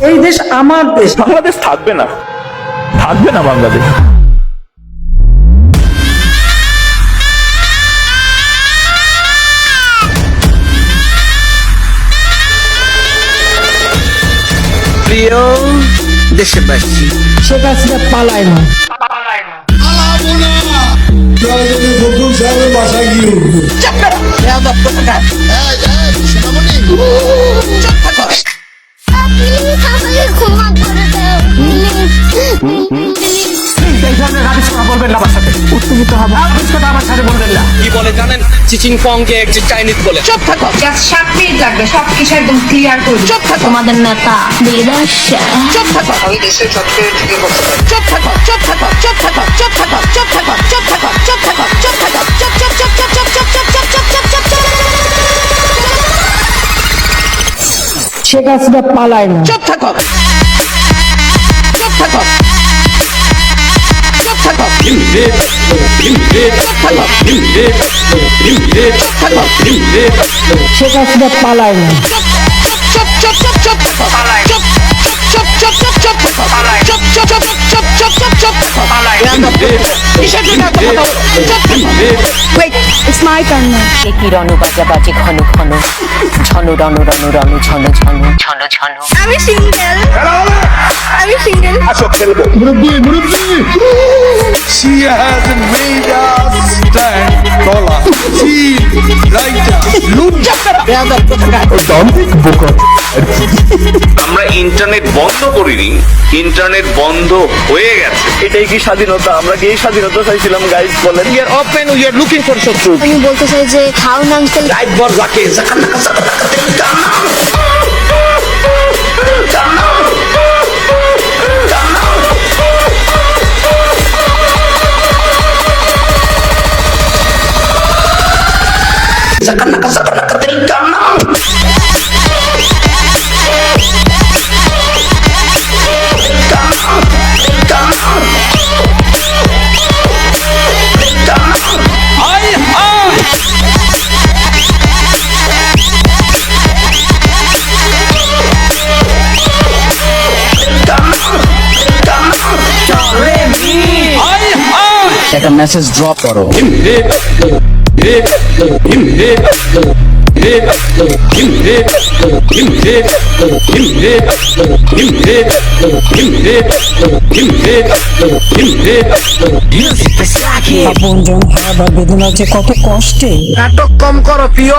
এই দেশ আমার দেশ। বাংলাদেশ থাকবে না, থাকবে না বাংলাদেশ। প্রিয় দেশবাসী, শেখ হাসিনা পালায় না। বাসায় গিয়ে ক্ষমা করে দাও কি বলে জানেন? চিচিং পং কে এক চাইনিজ বলে। চুপ থাকো। জাস্ট 7 মিনিট লাগবে সবকিছু একদম ক্লিয়ার করে দিতে। চুপ থাকো। তোমাদের নেতা বিদেশে চুপ থাকো। আমি দেশের সবচেয়ে থেকে বলতে চুপ থাকো। চুপ থাকো। চুপ থাকো। চুপ থাকো। চুপ থাকো। চুপ থাকো। চুপ থাকো। চুপ থাকো। চুপ চুপ চুপ চুপ চুপ চুপ চুপ চুপ চুপ চুপ চুপ চুপ। শেখ হাসিনা পালায় না। চুপ থাকো। চুপ থাকো। চুপ থাকো। শেখ হাসিনা পালায় না। চুপ চুপ চুপ চুপ চুপ থাকো। চুপ চুপ চুপ চুপ চুপ থাকো। চুপ চুপ চুপ চুপ চুপ চুপ চুপ থাকো। কিসের জন্য এত কথা বলো? চুপ থাকো। Wait, it's my turn now. কি রণ বাজা বাজে ঘন ঘন ঝন রণ রণ রণ ঝন ঝন ঝন ঝন। আমি সিঙ্গেল। আমি single. She hasn't made us stand taller. She right আমরা ইন্টারনেট বন্ধ করিনি, ইন্টারনেট বন্ধ হয়ে গেছে। এটাই কি স্বাধীনতা? আমরা কি এই স্বাধীনতা চাইছিলাম? গাইস বলেন। We are open, we are looking for শত্রু। আমি বলতে চাই যে খাউন আঙ্কেল রাইট বল রাখে একটা মেসেজ ড্রপ করো। আপনজন হারাবার বেদনা যে কত কষ্টে। নাটক কম করো প্রিয়।